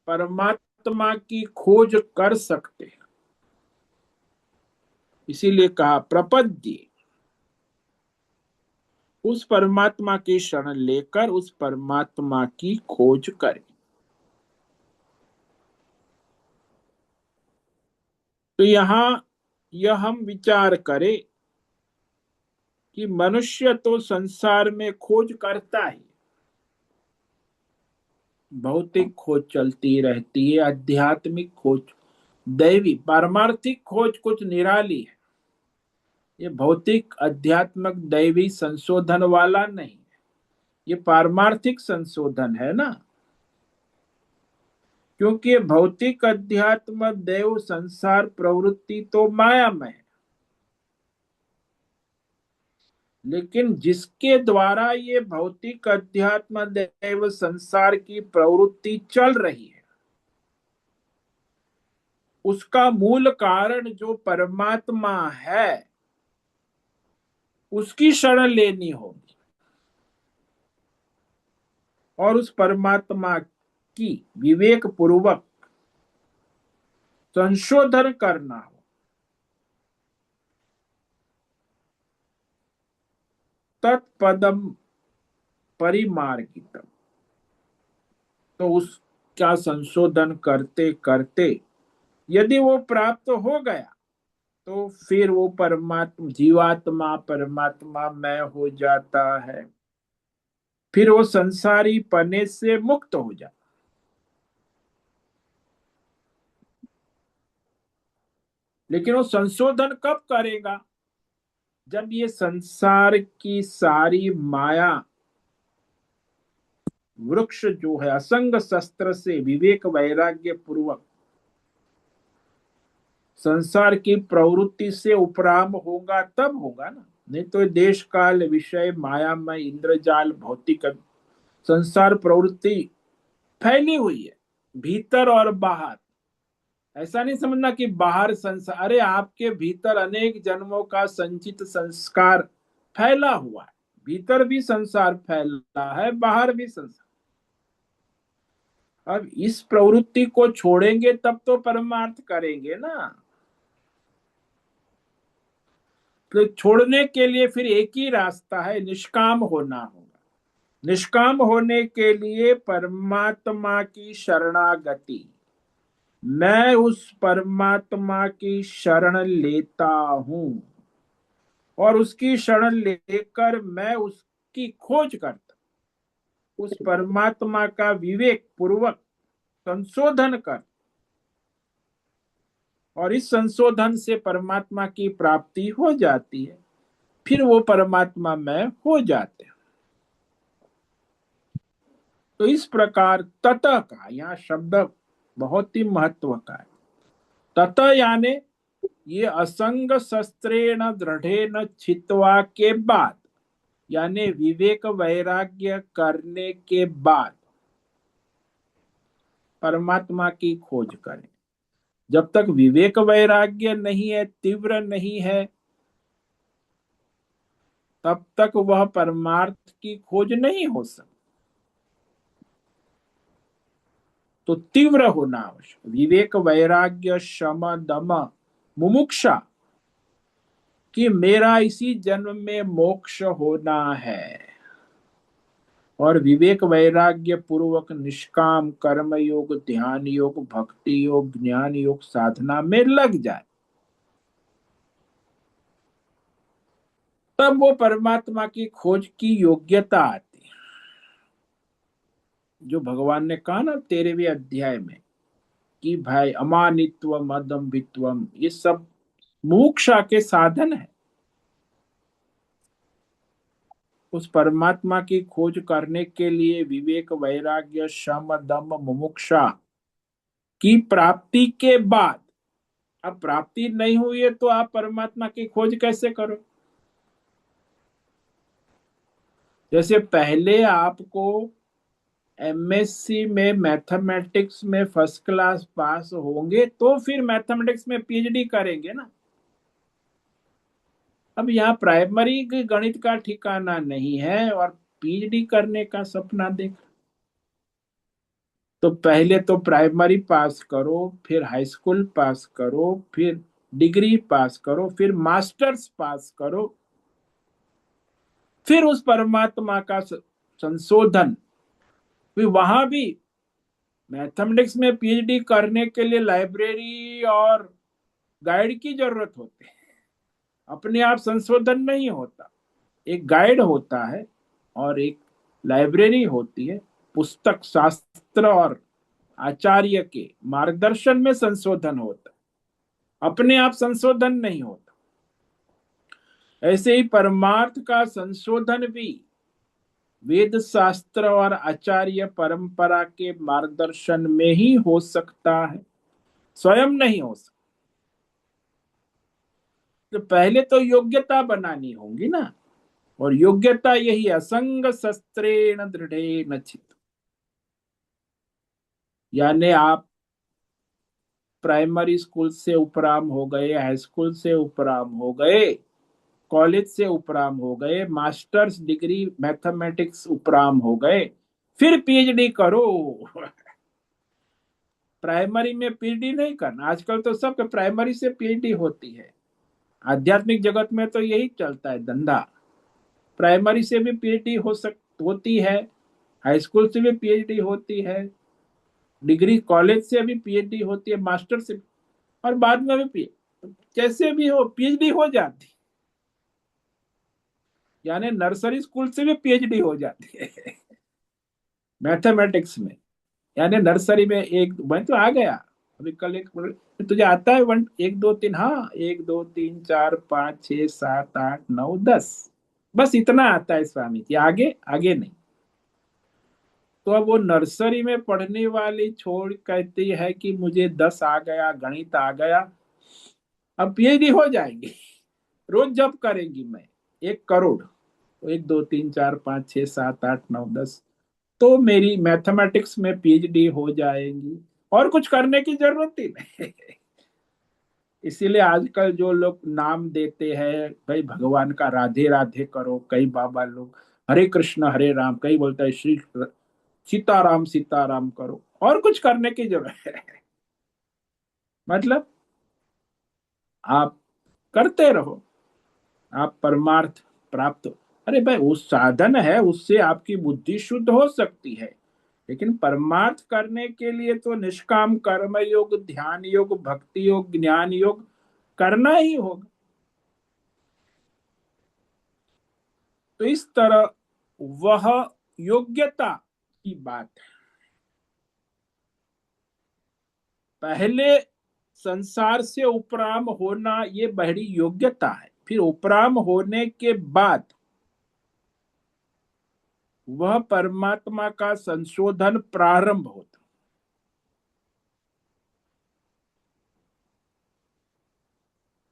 परमात्मा की खोज कर सकते हैं। इसीलिए कहा प्रपद्ये, उस परमात्मा की शरण लेकर उस परमात्मा की खोज करें। तो यहां यह हम विचार करें कि मनुष्य तो संसार में खोज करता ही, भौतिक खोज चलती रहती है, आध्यात्मिक खोज, दैवी पारमार्थिक खोज कुछ निराली है। ये भौतिक अध्यात्मक दैवी संशोधन वाला नहीं, ये पारमार्थिक संशोधन है ना। क्योंकि ये भौतिक अध्यात्म देव संसार प्रवृत्ति तो मायामय है, लेकिन जिसके द्वारा ये भौतिक अध्यात्म देव संसार की प्रवृत्ति चल रही है, उसका मूल कारण जो परमात्मा है उसकी शरण लेनी होगी और उस परमात्मा की विवेक पूर्वक संशोधन करना हो। तत्पदम परिमार्गितम, तो उसका संशोधन करते करते यदि वो प्राप्त हो गया तो फिर वो परमात्मा जीवात्मा परमात्मा में हो जाता है, फिर वो संसारी पने से मुक्त हो जाता। लेकिन वो संशोधन कब करेगा? जब ये संसार की सारी माया वृक्ष जो है असंग शस्त्र से विवेक वैराग्य पूर्वक संसार की प्रवृत्ति से उपराम होगा, तब होगा ना। नहीं तो देश काल विषय मायामय इंद्रजाल भौतिक संसार प्रवृत्ति फैली हुई है भीतर और बाहर। ऐसा नहीं समझना कि बाहर संसार, अरे आपके भीतर अनेक जन्मों का संचित संस्कार फैला हुआ है, भीतर भी संसार फैला है, बाहर भी संसार। अब इस प्रवृत्ति को छोड़ेंगे तब तो परमार्थ करेंगे ना। तो छोड़ने के लिए फिर एक ही रास्ता है, निष्काम होना होगा। निष्काम होने के लिए परमात्मा की शरणागति, मैं उस परमात्मा की शरण लेता हूं और उसकी शरण लेकर मैं उसकी खोज करता, उस परमात्मा का विवेक पूर्वक संशोधन कर, और इस संशोधन से परमात्मा की प्राप्ति हो जाती है, फिर वो परमात्मा में हो जाते हैं। तो इस प्रकार ततः का यहाँ शब्द बहुत ही महत्व का है। ततः यानी ये असंग शस्त्रेण दृढ़ेन छित्वा के बाद, यानी विवेक वैराग्य करने के बाद परमात्मा की खोज करें। जब तक विवेक वैराग्य नहीं है, तीव्र नहीं है, तब तक वह परमार्थ की खोज नहीं हो सकती। तो तीव्र होना आवश्यक, विवेक वैराग्य शम दम मुमुक्षा, कि मेरा इसी जन्म में मोक्ष होना है, और विवेक वैराग्य पूर्वक निष्काम कर्म योग, ध्यान योग, भक्ति योग, ज्ञान योग साधना में लग जाए, तब वो परमात्मा की खोज की योग्यता आती है। जो भगवान ने कहा ना 13वें अध्याय में कि भाई अमानित्वम अदम्भित्वम, ये सब मोक्षा के साधन है। उस परमात्मा की खोज करने के लिए विवेक वैराग्य शम दम मुमुक्षा की प्राप्ति के बाद, अब प्राप्ति नहीं हुई है तो आप परमात्मा की खोज कैसे करो? जैसे पहले आपको एमएससी में मैथमेटिक्स में फर्स्ट क्लास पास होंगे तो फिर मैथमेटिक्स में पीएचडी करेंगे ना। अब यहाँ प्राइमरी गणित का ठिकाना नहीं है और पीएचडी करने का सपना देख। तो पहले तो प्राइमरी पास करो, फिर हाई स्कूल पास करो, फिर डिग्री पास करो, फिर मास्टर्स पास करो, फिर उस परमात्मा का संशोधन। फिर वहां भी मैथमेटिक्स में पीएचडी करने के लिए लाइब्रेरी और गाइड की जरूरत होती है, अपने आप संशोधन नहीं होता। एक गाइड होता है और एक लाइब्रेरी होती है, पुस्तक शास्त्र और आचार्य के मार्गदर्शन में संशोधन होता है, अपने आप संशोधन नहीं होता। ऐसे ही परमार्थ का संशोधन भी वेद शास्त्र और आचार्य परंपरा के मार्गदर्शन में ही हो सकता है, स्वयं नहीं हो सकता। तो पहले तो योग्यता बनानी होगी ना, और योग्यता यही असंग शस्त्रेण दृढ़ेन छित, यानी आप प्राइमरी स्कूल से उपराम हो गए, हाई स्कूल से उपराम हो गए, कॉलेज से उपराम हो गए, मास्टर्स डिग्री मैथमेटिक्स उपराम हो गए, फिर पीएचडी करो। प्राइमरी में पीएचडी नहीं करना, आजकल तो सब प्राइमरी से पीएचडी होती है। आध्यात्मिक जगत में तो यही चलता है धंधा, प्राइमरी से भी पीएचडी होती है, हाई स्कूल से भी पीएचडी होती है, डिग्री कॉलेज से भी पीएचडी होती है, मास्टर से, और बाद में भी जैसे भी हो पीएचडी हो जाती, यानी नर्सरी स्कूल से भी पीएचडी हो जाती है मैथमेटिक्स में। यानी नर्सरी में एक मैं तो आ गया, अभी कल एक तुझे आता है वन, एक दो तीन, हाँ एक दो तीन चार पाँच छह सात आठ नौ दस, बस इतना आता है स्वामी जी, आगे आगे नहीं। तो अब वो नर्सरी में पढ़ने वाली छोड़ कहती है कि मुझे 10 आ गया, गणित आ गया, अब पीएचडी हो जाएंगी, रोज जब करेंगी मैं 1 करोड़, तो एक दो तीन चार पाँच छह सात आठ नौ 10, तो मेरी मैथमेटिक्स में पीएचडी हो जाएंगी, और कुछ करने की जरूरत ही नहीं। इसीलिए आजकल जो लोग नाम देते हैं भाई भगवान का राधे राधे करो, कई बाबा लोग हरे कृष्ण हरे राम, कई बोलता है श्री सीताराम सीताराम करो, और कुछ करने की जरूरत है? मतलब आप करते रहो, आप परमार्थ प्राप्त। अरे भाई उस साधन है, उससे आपकी बुद्धि शुद्ध हो सकती है, लेकिन परमार्थ करने के लिए तो निष्काम कर्म योग, ध्यान योग, भक्ति योग, ज्ञान योग करना ही होगा। तो इस तरह वह योग्यता की बात है। पहले संसार से उपराम होना ये बड़ी योग्यता है, फिर उपराम होने के बाद वह परमात्मा का संशोधन प्रारंभ होता।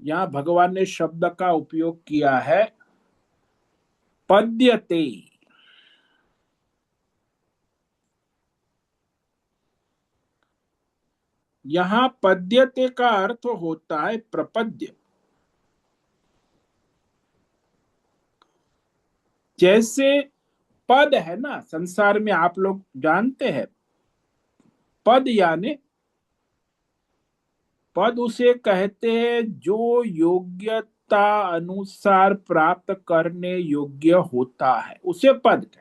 यहां भगवान ने शब्द का उपयोग किया है पद्यते। यहां पद्यते का अर्थ होता है प्रपद्य। जैसे पद है ना, संसार में आप लोग जानते हैं, पद यानी पद उसे कहते हैं जो योग्यता अनुसार प्राप्त करने योग्य होता है, उसे पद कहते हैं।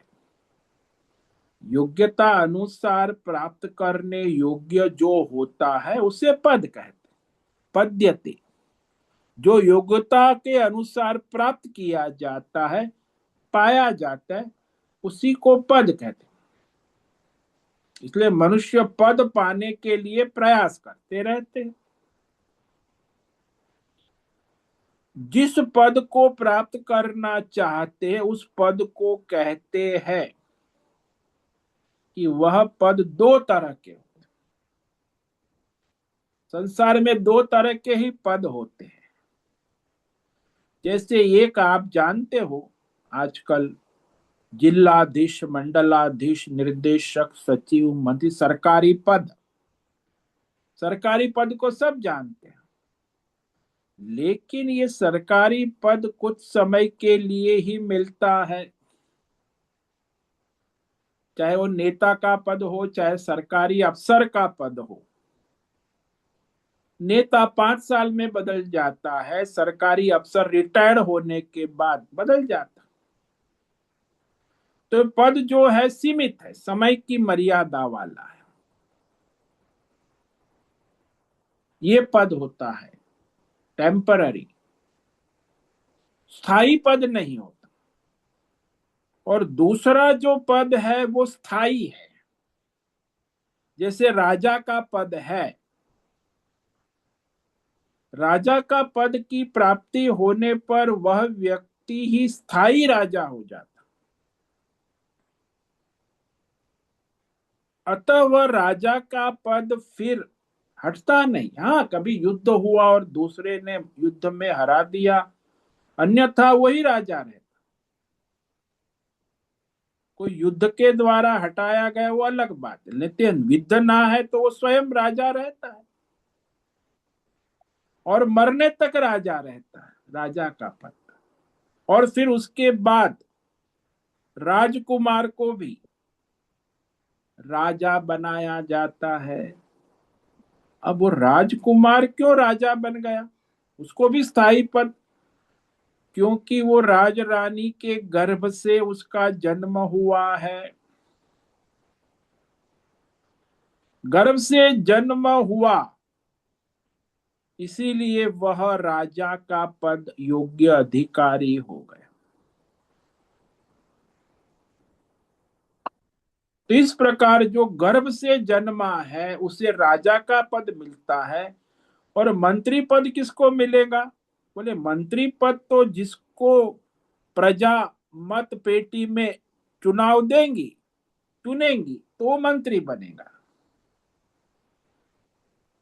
योग्यता अनुसार प्राप्त करने योग्य जो होता है उसे पद कहते हैं। पद्यते, जो योग्यता के अनुसार प्राप्त किया जाता है, पाया जाता है, उसी को पद कहते हैं। इसलिए मनुष्य पद पाने के लिए प्रयास करते रहते हैं। जिस पद को प्राप्त करना चाहते हैं उस पद को कहते हैं कि वह पद दो तरह के होते हैं। संसार में दो तरह के ही पद होते हैं। जैसे एक आप जानते हो, आजकल जिलाधीश, मंडलाधीश, निर्देशक, सचिव, मंत्री, सरकारी पद। सरकारी पद को सब जानते हैं, लेकिन ये सरकारी पद कुछ समय के लिए ही मिलता है। चाहे वो नेता का पद हो, चाहे सरकारी अफसर का पद हो। नेता 5 साल में बदल जाता है, सरकारी अफसर रिटायर्ड होने के बाद बदल जाता। तो पद जो है सीमित है, समय की मर्यादा वाला है। ये पद होता है टेम्पररी, स्थायी पद नहीं होता। और दूसरा जो पद है वो स्थायी है। जैसे राजा का पद है, राजा का पद की प्राप्ति होने पर वह व्यक्ति ही स्थायी राजा हो जाता। अतः वह राजा का पद फिर हटता नहीं। हाँ, कभी युद्ध हुआ और दूसरे ने युद्ध में हरा दिया, अन्यथा वही राजा रहता। कोई युद्ध के द्वारा हटाया गया वो अलग बात है, लेकिन युद्ध ना है तो वो स्वयं राजा रहता है और मरने तक राजा रहता है, राजा का पद। और फिर उसके बाद राजकुमार को भी राजा बनाया जाता है। अब वो राजकुमार क्यों राजा बन गया? उसको भी स्थायी पद, क्योंकि वो राज रानी के गर्भ से उसका जन्म हुआ है। गर्भ से जन्म हुआ, इसीलिए वह राजा का पद योग्य अधिकारी हो गया। तो इस प्रकार जो गर्भ से जन्मा है उसे राजा का पद मिलता है। और मंत्री पद किसको मिलेगा? बोले मंत्री पद तो जिसको प्रजा मत पेटी में चुनाव देंगी, चुनेंगी, तो वो मंत्री बनेगा।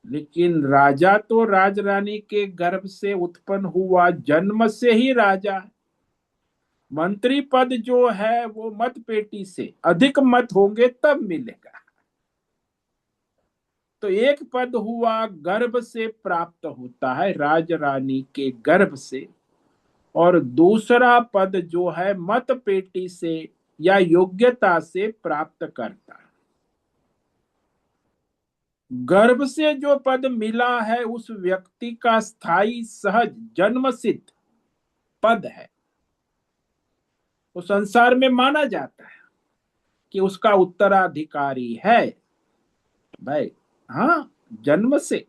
लेकिन राजा तो राज रानी के गर्भ से उत्पन्न हुआ, जन्म से ही राजा है। मंत्री पद जो है वो मत पेटी से अधिक मत होंगे तब मिलेगा। तो एक पद हुआ गर्भ से प्राप्त होता है, राज रानी के गर्भ से। और दूसरा पद जो है मत पेटी से या योग्यता से प्राप्त करता है। गर्भ से जो पद मिला है उस व्यक्ति का स्थायी सहज जन्मसिद्ध पद है, वो संसार में माना जाता है। कि उसका उत्तराधिकारी है भाई। हाँ, जन्म से।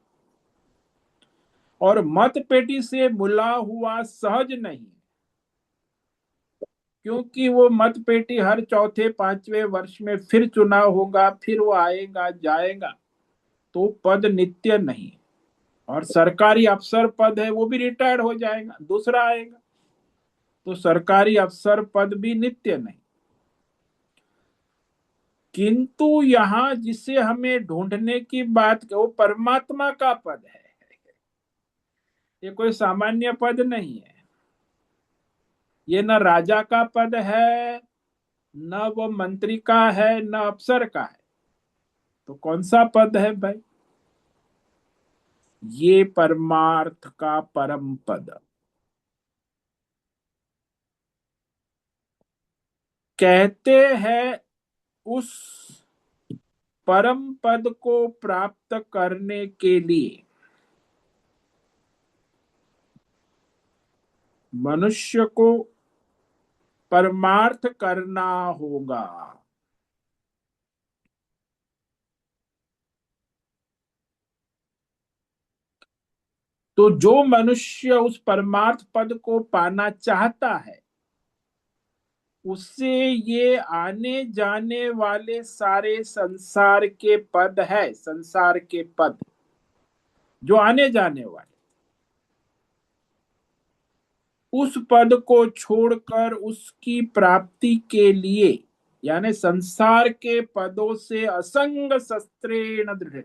और मत पेटी से मिला हुआ सहज नहीं, क्योंकि वो मत पेटी हर चौथे पांचवें वर्ष में फिर चुनाव होगा, फिर वो आएगा जाएगा, तो पद नित्य नहीं। और सरकारी अफसर पद है, वो भी रिटायर्ड हो जाएगा, दूसरा आएगा, तो सरकारी अफसर पद भी नित्य नहीं। किंतु यहाँ जिसे हमें ढूंढने की बात, वो परमात्मा का पद है, ये कोई सामान्य पद नहीं है। ये न राजा का पद है, न वो मंत्री का है, न अफसर का है। तो कौन सा पद है भाई? ये परमार्थ का परम पद। कहते हैं उस परम पद को प्राप्त करने के लिए मनुष्य को परमार्थ करना होगा। तो जो मनुष्य उस परमार्थ पद को पाना चाहता है, उससे ये आने जाने वाले सारे संसार के पद है, संसार के पद जो आने जाने वाले, उस पद को छोड़कर उसकी प्राप्ति के लिए, यानी संसार के पदों से असंग शस्त्रेण दृढ़,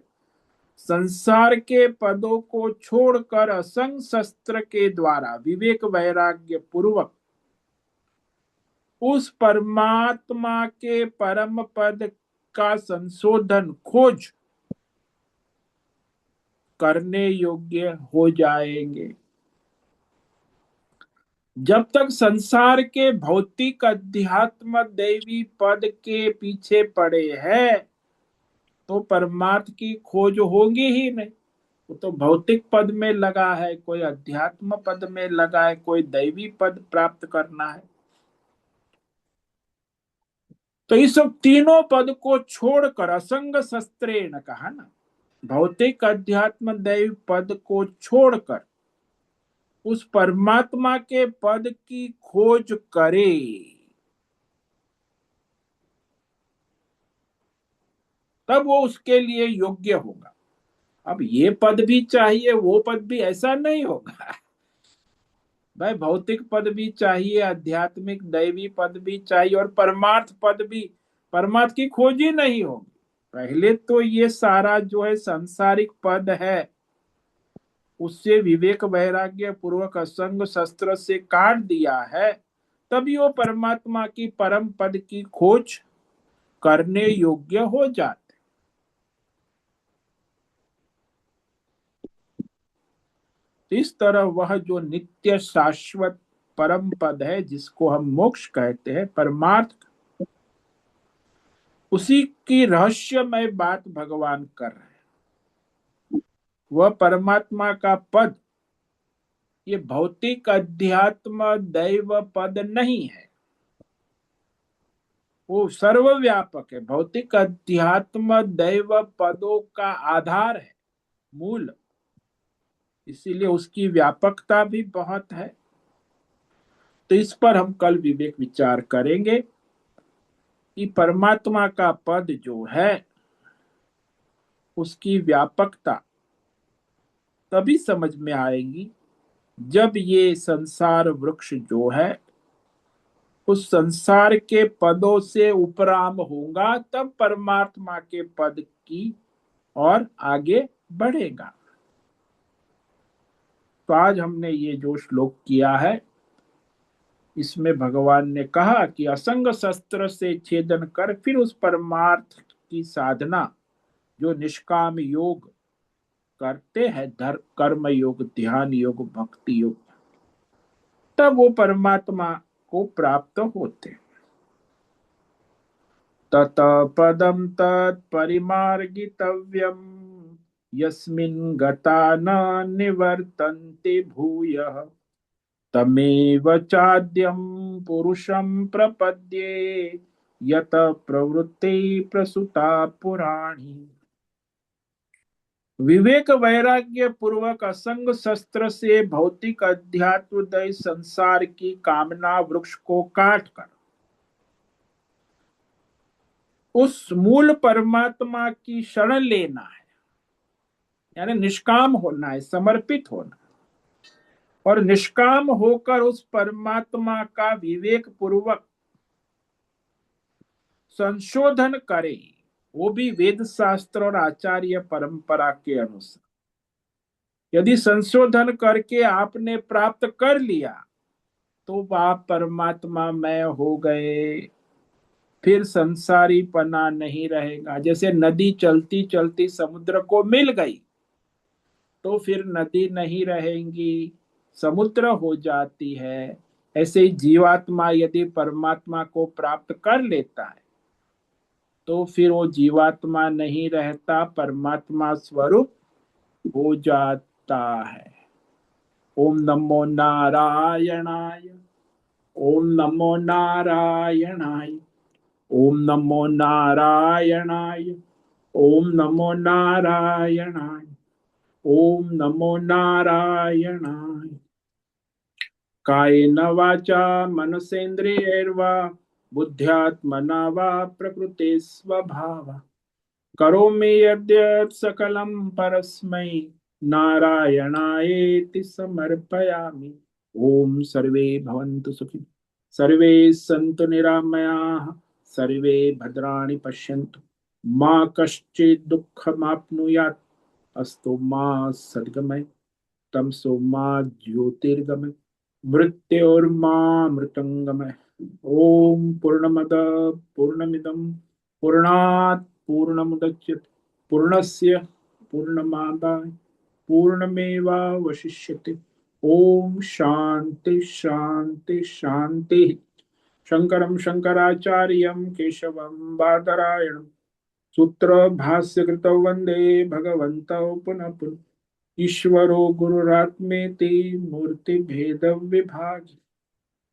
संसार के पदों को छोड़कर असंग शस्त्र के द्वारा विवेक वैराग्य पूर्वक उस परमात्मा के परम पद का संशोधन खोज करने योग्य हो जाएंगे। जब तक संसार के भौतिक अध्यात्म दैवी पद के पीछे पड़े हैं, तो परमार्थ की खोज होगी ही नहीं। वो तो भौतिक पद में लगा है, कोई अध्यात्म पद में लगा है, कोई दैवी पद प्राप्त करना है। तो इस सब तीनों पद को छोड़कर असंग शस्त्रेण कहा ना, भौतिक अध्यात्म दैव पद को छोड़कर उस परमात्मा के पद की खोज करे, तब वो उसके लिए योग्य होगा। अब ये पद भी चाहिए, वो पद भी, ऐसा नहीं होगा भाई। भौतिक पद भी चाहिए, आध्यात्मिक दैवी पद भी चाहिए, और परमार्थ पद भी, परमार्थ की खोज ही नहीं होगी। पहले तो ये सारा जो है सांसारिक पद है, उससे विवेक वैराग्य पूर्वक असंग शस्त्र से काट दिया है, तभी वो परमात्मा की परम पद की खोज करने योग्य हो जाते। इस तरह वह जो नित्य शाश्वत परम पद है, जिसको हम मोक्ष कहते हैं, परमार्थ, उसी की रहस्यमय बात भगवान कर रहे हैं। वह परमात्मा का पद ये भौतिक अध्यात्म दैव पद नहीं है, वो सर्वव्यापक है। भौतिक अध्यात्म दैव पदों का आधार है, मूल, इसीलिए उसकी व्यापकता भी बहुत है। तो इस पर हम कल विवेक विचार करेंगे कि परमात्मा का पद जो है, उसकी व्यापकता तभी समझ में आएगी जब ये संसार वृक्ष जो है उस संसार के पदों से उपराम होगा, तब परमात्मा के पद की और आगे बढ़ेगा। तो आज हमने ये जो श्लोक किया है, इसमें भगवान ने कहा कि असंग शस्त्र से छेदन कर फिर उस परमार्थ की साधना, जो निष्काम योग करते हैं, धर्म कर्म योग, ध्यान योग, भक्ति योग, तब वो परमात्मा को प्राप्त होते। तत पदम तत्परिमार्गितव्यम यस्मिन् गता न निवर्तन्ते भूयः तमेव चाद्यं पुरुषं प्रपद्ये यत प्रवृत्ति प्रसुता पुराणी। विवेक वैराग्य पूर्वक असंग शस्त्र से भौतिक अध्यात्मदय संसार की कामना वृक्ष को काट कर उस मूल परमात्मा की शरण लेना है, यानी निष्काम होना है, समर्पित होना, और निष्काम होकर उस परमात्मा का विवेक पूर्वक संशोधन करे, वो भी वेद शास्त्र और आचार्य परंपरा के अनुसार। यदि संशोधन करके आपने प्राप्त कर लिया तो आप परमात्मा में हो गए, फिर संसारी पना नहीं रहेगा। जैसे नदी चलती चलती समुद्र को मिल गई तो फिर नदी नहीं रहेंगी, समुद्र हो जाती है। ऐसे ही जीवात्मा यदि परमात्मा को प्राप्त कर लेता है तो फिर वो जीवात्मा नहीं रहता, परमात्मा स्वरूप हो जाता है। ओम नमो नारायणाय। ओम नमो नारायणाय। ओम नमो नारायणाय। ओम नमो नारायणाय। ओम नमो नारायणाय। कायेन वाचा मनसेन्द्रियैर्वा बुद्ध्यात्मना वा प्रकृते स्वभावा करोमि यद्यत् सकलं परस्मै नारायणायेति समर्पयामि। ओम सर्वे भवन्तु सुखी, सर्वे सन्तु निरामयाः, सर्वे भद्राणि पश्यन्तु, मा कश्चित् दुःखमाप्नुयात्, अस्तु मा सद्गमय, तमसो मा ज्योतिर्गमय, मृत्योर्मा मृतंगमय। ओम पूर्णमद पूर्णमिदं पूर्णात् पूर्णमुदच्यते पूर्णस्य पूर्णमादाय पूर्णमेवावशिष्यते। ओम शांति शांति शांति। शंकरं शंकराचार्यं केशवं बादरायणं सूत्र भाष्य कृतौ वंदे भगवन्तौ पुनः पुनः। ईश्वरो गुरुरात्मेति मूर्ति भेद विभाग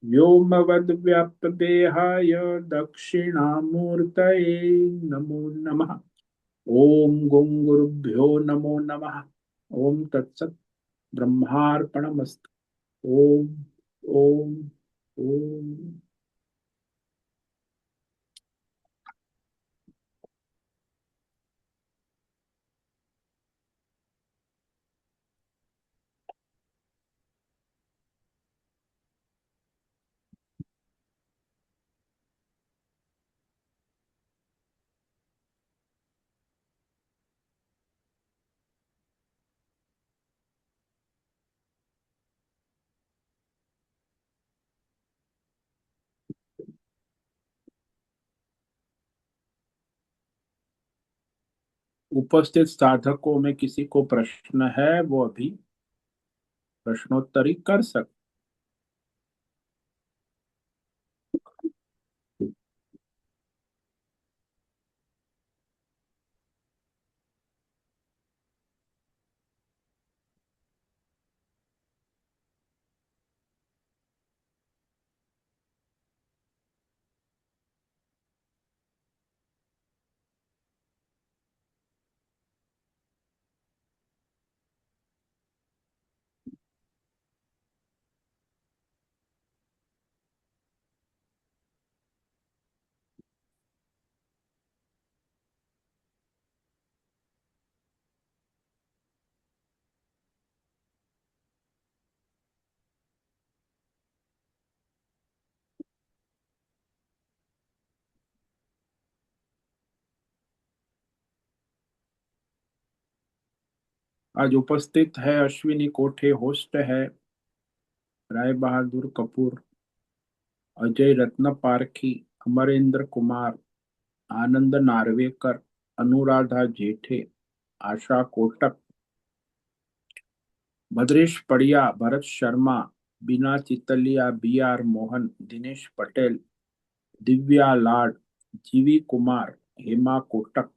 व्योमवद्व्याप्तदेहाय दक्षिणामूर्तये नमो नमः। ओम गुं गुरुभ्यो नमो नमः। ओम तत्सत्। ब्रह्मार्पणमस्तु। ओम ओम ओम। उपस्थित साधकों में किसी को प्रश्न है वो अभी प्रश्नोत्तरी कर सकते। आज उपस्थित है अश्विनी कोठे, होस्ट है राय बहादुर कपूर, अजय रत्न पारखी, अमरेंद्र कुमार, आनंद नार्वेकर, अनुराधा जेठे, आशा कोटक, भद्रेश पड़िया, भरत शर्मा, बीना चितलिया, बी आर मोहन, दिनेश पटेल, दिव्या लाड, जीवी कुमार, हेमा कोटक,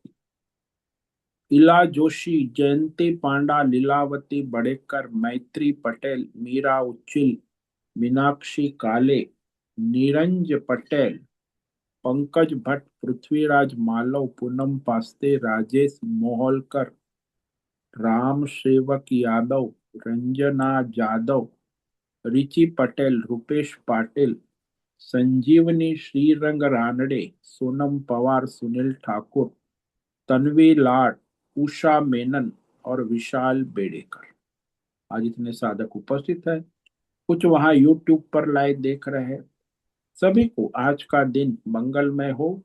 इला जोशी, जयंती पांडा, लीलावती बड़ेकर, मैत्री पटेल, मीरा उच्चिल, मीनाक्षी काले, नीरज पटेल, पंकज भट्ट, पृथ्वीराज मालव, पूनम पास्ते, राजेश मोहोलकर, राम सेवक यादव, रंजना जादव, रिची पटेल, रुपेश पाटिल, संजीवनी श्रीरंग रानडे, सोनम पवार, सुनील ठाकुर, तन्वी लाड, उषा मेनन और विशाल बेड़ेकर। आज इतने साधक उपस्थित है। कुछ वहां यूट्यूब पर लाइव देख रहे हैं। सभी को आज का दिन मंगलमय हो,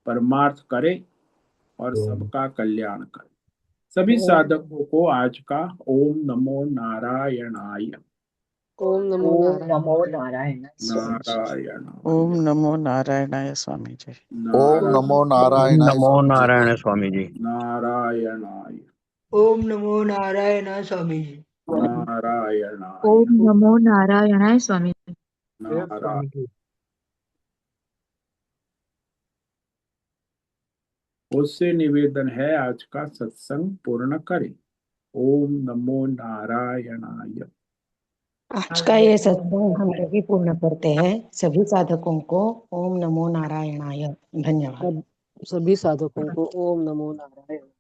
परमार्थ करे और सबका कल्याण करे। सभी साधकों को आज का ओम नमो नारायणाय। ओम नमो ओम नारायण। नमो नारायण स्वामी जी। नारायणाय ओम नमो नारायणाय स्वामी जी। ओम नमो ओम नारायणाय नमो स्वामी जी। नारायण स्वामी जी। नारायणाय ओम नमो नारायण स्वामी जी। नारायणाय ओम नमो नारायणाय स्वामी। नारायण। उससे निवेदन है आज का सत्संग पूर्ण करें। ओम नमो नारायणाय। आज का ये सत्संग हम सभी पूर्ण करते हैं। सभी साधकों को ओम नमो नारायणाय। धन्यवाद। सभी साधकों को ओम नमो नारायण।